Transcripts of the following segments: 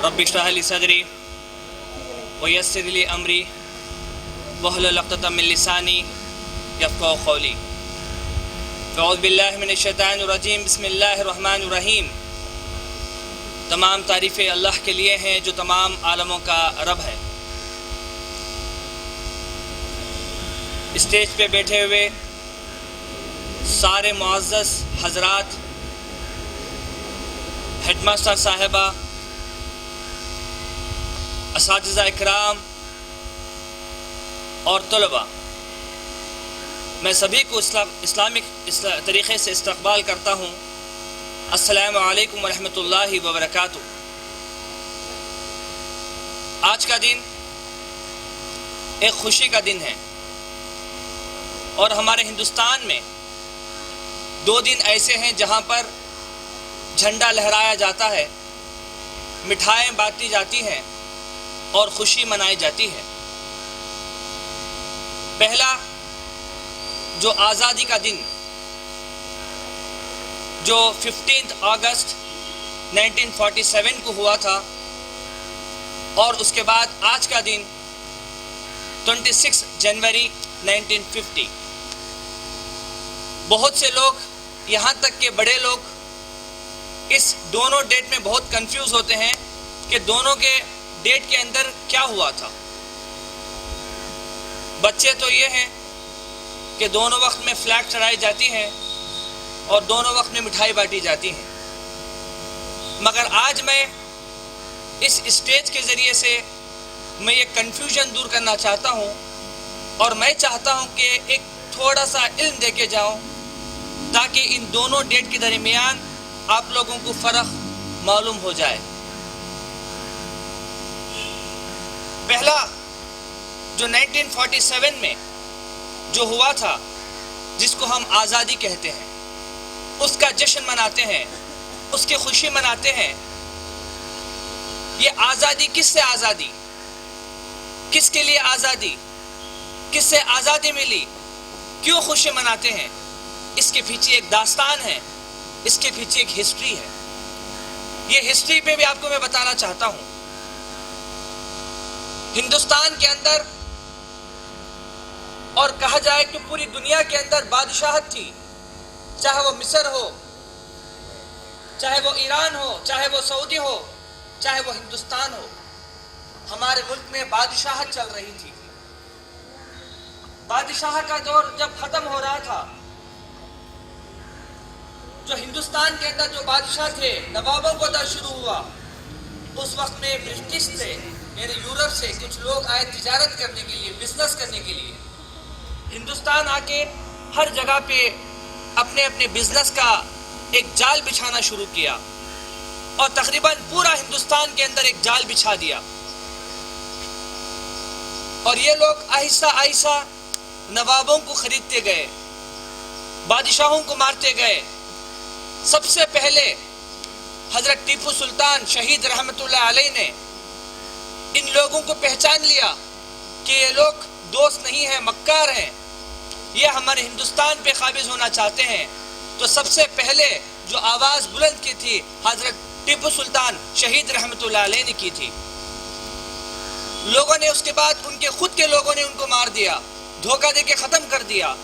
رب اشرح لي صدری ویسر لی امری واحلل عقدۃ من لسانی یفقہوا قولی۔ اعوذ باللہ من الشیطان الرجیم، بسم اللہ الرحمن الرحیم۔ تمام تعریفیں اللہ کے لیے ہیں جو تمام عالموں کا رب ہے۔ اسٹیج پہ بیٹھے ہوئے سارے معزز حضرات، ہیڈ ماسٹر صاحبہ، اساتذہ اکرام اور طلباء، میں سبھی کو اسلامک طریقے سے استقبال کرتا ہوں۔ السلام علیکم ورحمۃ اللہ وبرکاتہ۔ آج کا دن ایک خوشی کا دن ہے، اور ہمارے ہندوستان میں 2 دن ایسے ہیں جہاں پر جھنڈا لہرایا جاتا ہے، مٹھائیں بانٹی جاتی ہیں اور خوشی منائی جاتی ہے۔ پہلا جو آزادی کا دن جو 15 اگست 1947 کو ہوا تھا، اور اس کے بعد آج کا دن 26 جنوری 1950۔ بہت سے لوگ، یہاں تک کہ بڑے لوگ، اس دونوں ڈیٹ میں بہت کنفیوز ہوتے ہیں کہ دونوں کے ڈیٹ کے اندر کیا ہوا تھا۔ بچے تو یہ ہیں کہ دونوں وقت میں فلیگ چڑھائی جاتی ہیں اور دونوں وقت میں مٹھائی بانٹی جاتی ہیں، مگر آج میں اس اسٹیج کے ذریعے سے میں یہ کنفیوژن دور کرنا چاہتا ہوں، اور میں چاہتا ہوں کہ ایک تھوڑا سا علم دے کے جاؤں تاکہ ان دونوں ڈیٹ کے درمیان آپ لوگوں کو فرق معلوم ہو جائے۔ پہلا جو 1947 میں جو ہوا تھا، جس کو ہم آزادی کہتے ہیں، اس کا جشن مناتے ہیں، اس کی خوشی مناتے ہیں۔ یہ آزادی کس سے آزادی، کس کے لیے آزادی، کس سے آزادی ملی، کیوں خوشی مناتے ہیں، اس کے پیچھے ایک داستان ہے، اس کے پیچھے ایک ہسٹری ہے۔ یہ ہسٹری پہ بھی آپ کو میں بتانا چاہتا ہوں۔ ہندوستان کے اندر، اور کہا جائے کہ پوری دنیا کے اندر بادشاہت تھی، چاہے وہ مصر ہو، چاہے وہ ایران ہو، چاہے وہ سعودی ہو، چاہے وہ ہندوستان ہو، ہمارے ملک میں بادشاہت چل رہی تھی۔ بادشاہ کا دور جب ختم ہو رہا تھا، جو ہندوستان کے اندر جو بادشاہ تھے، نوابوں کا دور شروع ہوا، اس وقت میں برٹش سے، یعنی یورپ سے کچھ لوگ آئے تجارت کرنے کے لیے، بزنس کرنے کے لیے۔ ہندوستان آ کے ہر جگہ پہ اپنے اپنے بزنس کا ایک جال بچھانا شروع کیا، اور تقریباً پورا ہندوستان کے اندر ایک جال بچھا دیا، اور یہ لوگ آہستہ آہستہ نوابوں کو خریدتے گئے، بادشاہوں کو مارتے گئے۔ سب سے پہلے حضرت ٹیپو سلطان شہید رحمت اللہ علیہ نے ان لوگوں کو پہچان لیا کہ یہ لوگ دوست نہیں ہیں، مکار ہیں، یہ ہمارے ہندوستان پہ قابض ہونا چاہتے ہیں۔ تو سب سے پہلے جو آواز بلند کی تھی، حضرت ٹیپو سلطان شہید رحمت اللہ علیہ نے کی تھی۔ لوگوں نے اس کے بعد ان کے خود کے لوگوں نے ان کو مار دیا، دھوکہ دے کے ختم کر دیا۔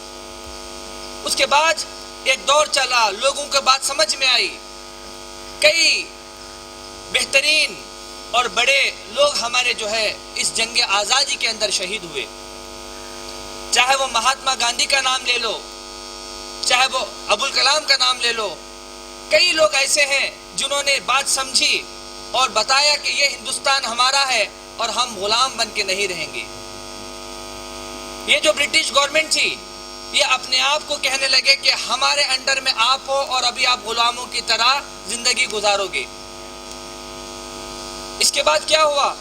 اس کے بعد ایک دور چلا، لوگوں کو بات سمجھ میں آئی، کئی بہترین اور بڑے لوگ ہمارے جو ہے اس جنگ آزادی کے اندر شہید ہوئے۔ چاہے وہ مہاتما گاندھی کا نام لے لو، چاہے وہ ابوالکلام کا نام لے لو، کئی لوگ ایسے ہیں جنہوں نے بات سمجھی اور بتایا کہ یہ ہندوستان ہمارا ہے اور ہم غلام بن کے نہیں رہیں گے۔ یہ جو برٹش گورنمنٹ تھی، یہ اپنے آپ کو کہنے لگے کہ ہمارے انڈر میں آپ ہو اور ابھی آپ غلاموں کی طرح زندگی گزارو گے۔ اس کے بعد کیا ہوا؟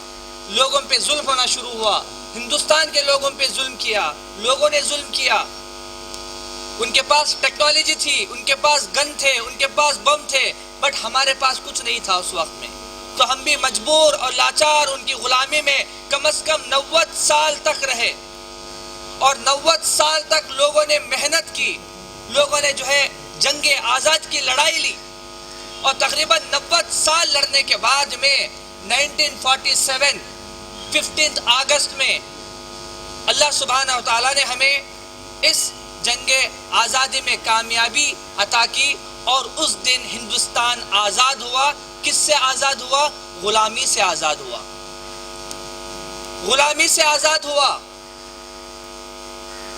لوگوں پہ ظلم ہونا شروع ہوا، ہندوستان کے لوگوں پہ ظلم کیا، لوگوں نے ظلم کیا۔ ان کے پاس ٹیکنالوجی تھی، ان کے پاس گن تھے، ان کے پاس بم تھے، بٹ ہمارے پاس کچھ نہیں تھا اس وقت میں۔ تو ہم بھی مجبور اور لاچار ان کی غلامی میں کم از کم 90 سال تک رہے، اور 90 سال تک لوگوں نے محنت کی، لوگوں نے جو ہے جنگ آزاد کی لڑائی لی، اور تقریباً 90 سال لڑنے کے بعد میں 1947 15 अगस्त में अल्लाह सुब्हानहु व तआला ने हमें इस जंग आज़ादी में कामयाबी अता की और उस दिन हिंदुस्तान आज़ाद हुआ। किससे आज़ाद हुआ? गुलामी से आज़ाद हुआ। गुलामी से आज़ाद हुआ।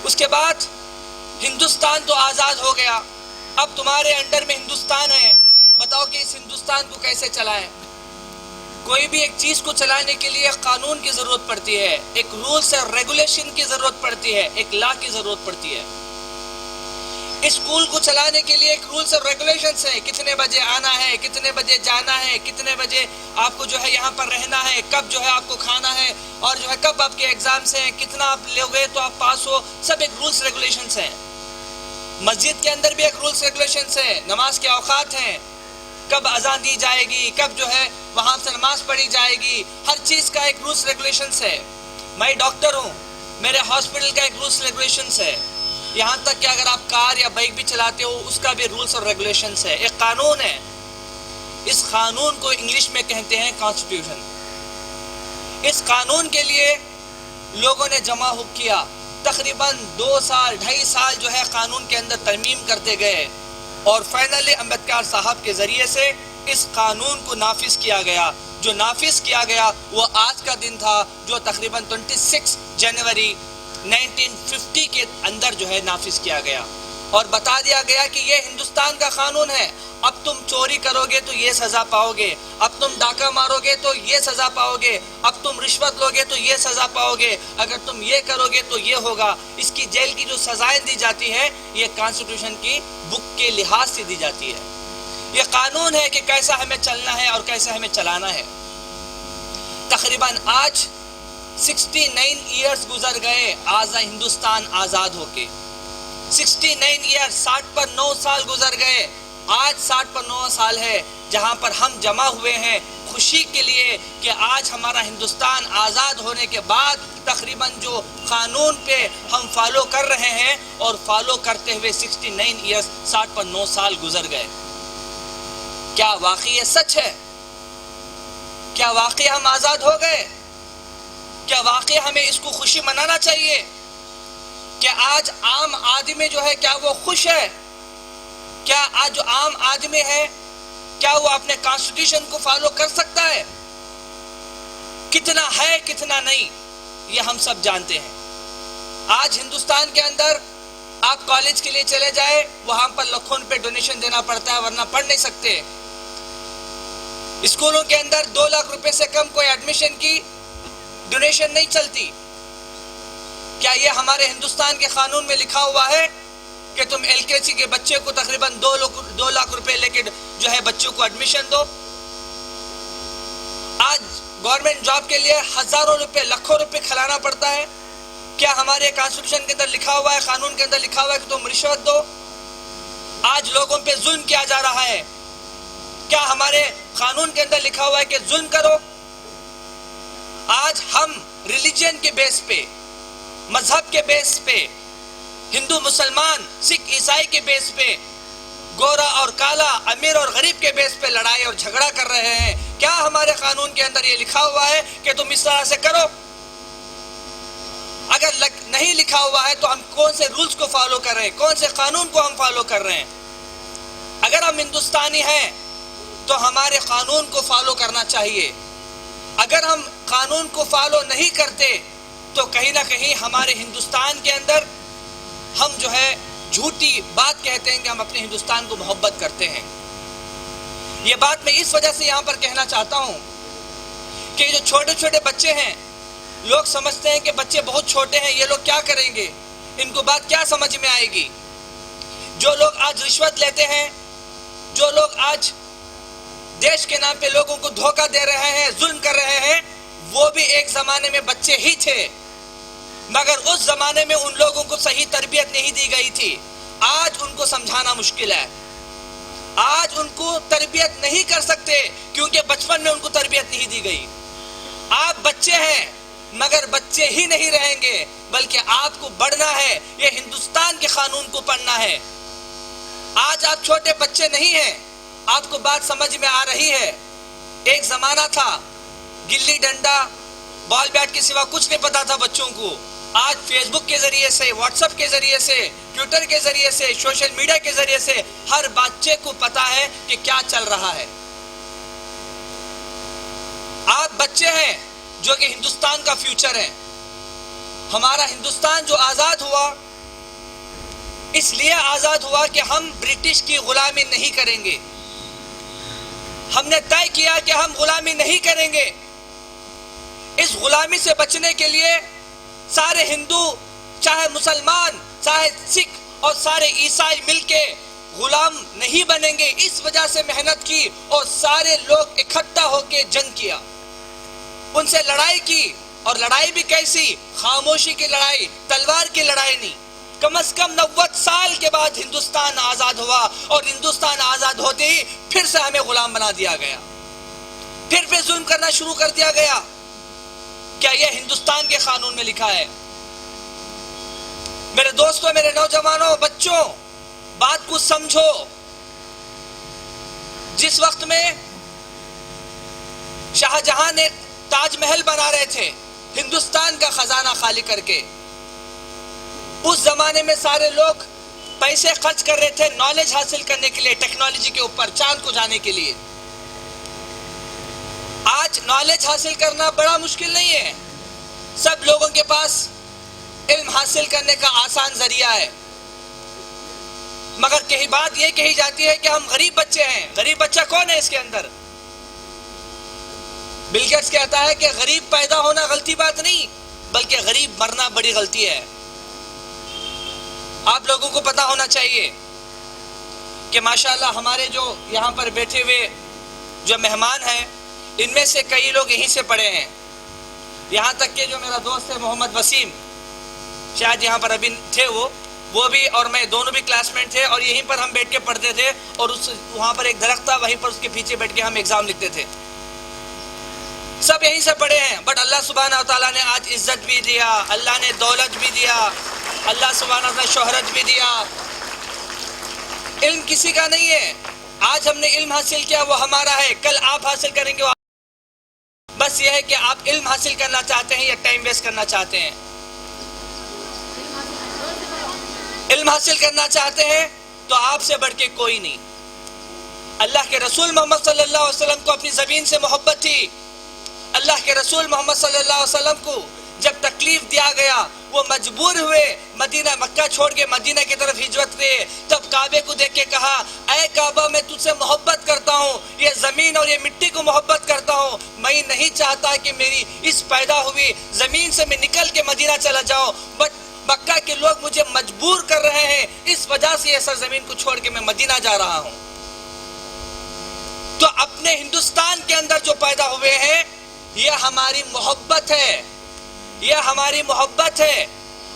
उसके बाद हिंदुस्तान तो आज़ाद हो गया, अब तुम्हारे अंडर में हिंदुस्तान है, बताओ कि इस हिंदुस्तान को कैसे चलाएं। कोई भी एक चीज़ को चलाने के लिए कानून की ज़रूरत पड़ती है, एक रूल्स और रेगुलेशन की ज़रूरत पड़ती है, एक लॉ की ज़रूरत पड़ती है। इस स्कूल को चलाने के लिए एक रूल्स और रेगुलेशंस है, कितने बजे आना है, कितने बजे जाना है, कितने बजे आपको जो है यहाँ पर रहना है, कब जो है आपको खाना है, और जो है कब आपके एग्जाम्स हैं, कितना आप लोगे तो आप पास हो, सब एक रूल्स रेगुलेशंस हैं। मस्जिद के अंदर भी एक रूल्स रेगुलेशंस है, नमाज के औकात हैं, कब अजान दी जाएगी, कब जो है वहाँ से नमाज पढ़ी जाएगी, हर चीज़ का एक रूल्स रेगुलेशंस है। मैं डॉक्टर हूँ, मेरे हॉस्पिटल का एक रूल्स रेगुलेशंस है। यहाँ तक कि अगर आप कार या बाइक भी चलाते हो उसका भी रूल्स और रेगुलेशंस है, एक कानून है। इस कानून को इंग्लिश में कहते हैं कॉन्स्टिट्यूशन। इस कानून के लिए लोगों ने जमा किया, तकरीबन 2 साल 2.5 साल जो है कानून के अंदर तरमीम करते गए और फाइनली अम्बेडकर साहब के ज़रिए से इस कानून को नाफिज किया गया। जो नाफिज किया गया वो आज का दिन था, जो तकरीबन 26 जनवरी 1950 के अंदर जो है नाफिज किया गया और बता दिया गया कि ये हिंदुस्तान का कानून है। अब तुम चोरी करोगे तो ये सज़ा पाओगे, अब तुम डाका मारोगे तो ये सज़ा पाओगे, अब तुम रिश्वत लोगे तो ये सज़ा पाओगे, अगर तुम ये करोगे तो ये होगा। इसकी जेल की जो सज़ाएं दी जाती हैं ये कॉन्स्टिट्यूशन की बुक के लिहाज से दी जाती है। ये कानून है कि कैसा हमें चलना है और कैसा हमें चलाना है। तकरीबन आज 69 ईयर्स गुजर गए आज हिंदुस्तान आज़ाद होके। 69 ईयर्स, 60 पर 9 साल गुजर गए। आज 60 पर 9 साल है जहाँ पर हम जमा हुए हैं खुशी के लिए कि आज हमारा हिंदुस्तान आज़ाद होने के बाद तकरीबन जो कानून पे हम फॉलो कर रहे हैं और फॉलो करते हुए 69 ईयर्स 60 पर 9 साल गुजर गए। क्या वाकई ये सच है? क्या वाकई हम आज़ाद हो गए? क्या वाकई हमें इसको खुशी मनाना चाहिए? क्या आज आम आदमी जो है क्या वो खुश है? क्या आज जो आम आदमी है क्या वो अपने कॉन्स्टिट्यूशन को फॉलो कर सकता है? कितना है कितना नहीं ये हम सब जानते हैं। आज हिंदुस्तान के अंदर आप कॉलेज के लिए चले जाए, वहां पर लाखों रुपए डोनेशन देना पड़ता है वरना पढ़ नहीं सकते। स्कूलों के अंदर 2 लाख रुपए से कम कोई एडमिशन की डोनेशन नहीं चलती। क्या ये हमारे हिंदुस्तान के कानून में लिखा हुआ है कि तुम LKG के बच्चे को तकरीबन 2 लाख रुपए लेके जो है बच्चों को एडमिशन दो? आज गवर्नमेंट जॉब के लिए हजारों रुपए लाखों रुपए खिलाना पड़ता है। क्या हमारे कॉन्स्टिट्यूशन के अंदर लिखा हुआ है, कानून के अंदर लिखा हुआ है कि तुम रिश्वत दो? आज लोगों पे जुल्म किया जा रहा है। क्या हमारे कानून के अंदर लिखा हुआ है कि जुल्म करो? आज हम रिलीजन के बेस पे, मजहब के बेस पे, हिंदू मुसलमान सिख ईसाई के बेस पे, गोरा और काला अमीर और गरीब के बेस पे लड़ाई और झगड़ा कर रहे हैं। क्या हमारे कानून के अंदर ये लिखा हुआ है कि तुम इस तरह से करो? अगर नहीं लिखा हुआ है तो हम कौन से रूल्स को फॉलो कर रहे हैं, कौन से कानून को हम फॉलो कर रहे हैं? अगर हम हिंदुस्तानी हैं तो हमारे कानून को फॉलो करना चाहिए। अगर हम कानून को फॉलो नहीं करते तो कहीं ना कहीं हमारे हिंदुस्तान के अंदर हम जो है झूठी बात कहते हैं कि हम अपने हिंदुस्तान को मोहब्बत करते हैं। ये बात मैं इस वजह से यहाँ पर कहना चाहता हूँ कि जो छोटे छोटे बच्चे हैं, लोग समझते हैं कि बच्चे बहुत छोटे हैं, ये लोग क्या करेंगे, इनको बात क्या समझ में आएगी। जो लोग आज रिश्वत लेते हैं, जो लोग आज देश के नाम पे लोगों को धोखा दे रहे हैं, जुल्म कर रहे हैं, वो भी एक जमाने में बच्चे ही थे, मगर उस जमाने में उन लोगों को सही तरबियत नहीं दी गई थी। आज उनको समझाना मुश्किल है। आज उनको तरबियत नहीं कर सकते क्योंकि बचपन में उनको तरबियत नहीं दी गई। आप बच्चे हैं मगर बच्चे ही नहीं रहेंगे, बल्कि आपको बढ़ना है, ये हिंदुस्तान के कानून को पढ़ना है। आज आप छोटे बच्चे नहीं हैं, आपको बात समझ में आ रही है। एक जमाना था गिल्ली डंडा बॉल बैट के सिवा कुछ नहीं पता था बच्चों को। आज फेसबुक के जरिए से, व्हाट्सएप के जरिए से, ट्विटर के जरिए से, सोशल मीडिया के जरिए से हर बच्चे को पता है कि क्या चल रहा है। आप बच्चे हैं जो कि हिंदुस्तान का फ्यूचर है। हमारा हिंदुस्तान जो आजाद हुआ, इसलिए आजाद हुआ कि हम ब्रिटिश की गुलामी नहीं करेंगे। हमने तय किया कि हम गुलामी नहीं करेंगे। इस गुलामी से बचने के लिए सारे हिंदू, चाहे मुसलमान, चाहे सिख और सारे ईसाई मिलके गुलाम नहीं बनेंगे। इस वजह से मेहनत की और सारे लोग इकट्ठा होकर जंग किया, उनसे लड़ाई की। और लड़ाई भी कैसी? खामोशी की लड़ाई, तलवार की लड़ाई नहीं। कम से कम 90 साल के बाद हिंदुस्तान आजाद हुआ और हिंदुस्तान आजाद होते ही फिर से हमें गुलाम बना दिया गया, फिर पे जुल्म करना शुरू कर दिया गया। क्या यह हिंदुस्तान के कानून में लिखा है? मेरे दोस्तों, मेरे नौजवानों, बच्चों, बात को समझो। जिस वक्त में शाहजहां ने ताजमहल बना रहे थे हिंदुस्तान का खजाना खाली करके, उस जमाने में सारे लोग पैसे खर्च कर रहे थे नॉलेज हासिल करने के लिए, टेक्नोलॉजी के ऊपर, चांद को जाने के लिए। आज नॉलेज हासिल करना बड़ा मुश्किल नहीं है। सब लोगों के पास इल्म हासिल करने का आसान जरिया है। मगर कहीं बात यह कही जाती है कि हम गरीब बच्चे हैं। गरीब बच्चा कौन है इसके अंदर? बिल गेट्स कहता है कि गरीब पैदा होना गलती बात नहीं, बल्कि गरीब मरना बड़ी गलती है। आप लोगों को पता होना चाहिए कि माशाअल्लाह हमारे जो यहाँ पर बैठे हुए जो मेहमान हैं, इनमें से कई लोग यहीं से पढ़े हैं। यहाँ तक कि जो मेरा दोस्त है मोहम्मद वसीम, शायद यहाँ पर अभी थे, वो भी और मैं दोनों भी क्लासमेट थे और यहीं पर हम बैठ के पढ़ते थे। और वहाँ पर एक दरख्त था, वहीं पर उसके पीछे बैठ के हम एग्जाम लिखते थे। सब यहीं से पढ़े हैं। बट अल्लाह सुब्हानहू व तआला ने आज इज्जत भी दिया, अल्लाह ने दौलत भी दिया, अल्लाह सुब्हानहू व तआला शोहरत भी दिया। इल्म किसी का नहीं है। आज हमने इल्म हासिल किया, वो हमारा है। कल आप हासिल करेंगे, वो बस ये है कि आप इल्म हासिल करना चाहते हैं या टाइम वेस्ट करना चाहते हैं। इल्म हासिल करना चाहते हैं तो आपसे बढ़ के कोई नहीं। अल्लाह के रसूल मोहम्मद सल्लल्लाहु अलैहि वसल्लम को अपनी ज़मीन से मोहब्बत थी। अल्लाह के रसूल मोहम्मद सल्लल्लाहु अलैहि वसल्लम को जब तकलीफ दिया गया, वो मजबूर हुए मदीना, मक्का छोड़ के मदीना की तरफ हिजरत किए। तब काबे को देख के कहा, ऐ काबा, मैं तुझसे मोहब्बत करता हूँ, ये ज़मीन और ये मिट्टी को मोहब्बत करता हूँ। मैं नहीं चाहता कि मेरी इस पैदा हुई ज़मीन से मैं निकल के मदीना चला जाऊँ, बट मक्का के लोग मुझे मजबूर कर रहे हैं, इस वजह से ये सरजमीन को छोड़ के मैं मदीना जा रहा हूँ। तो अपने हिंदुस्तान के अंदर जो पैदा हुए हैं, यह हमारी मोहब्बत है, यह हमारी मोहब्बत है।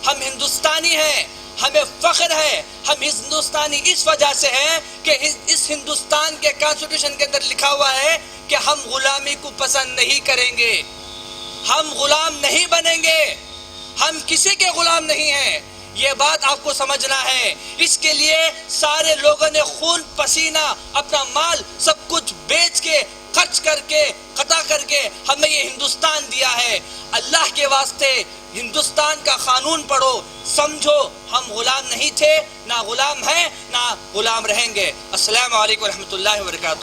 हम हिंदुस्तानी हैं, हमें फख्र है। हम हिंदुस्तानी इस वजह से हैं कि इस हिंदुस्तान के कॉन्स्टिट्यूशन के अंदर लिखा हुआ है कि हम गुलामी को पसंद नहीं करेंगे, हम गुलाम नहीं बनेंगे, हम किसी के गुलाम नहीं हैं। ये बात आपको समझना है। इसके लिए सारे लोगों ने खून पसीना, अपना माल सब कुछ बेच के, खर्च करके, खता करके हमें ये हिंदुस्तान दिया है। अल्लाह के वास्ते हिंदुस्तान का कानून पढ़ो, समझो, हम गुलाम नहीं थे, ना गुलाम हैं, ना गुलाम रहेंगे। अस्सलामु अलैकुम रहमतुल्लाहि व बरकातहू।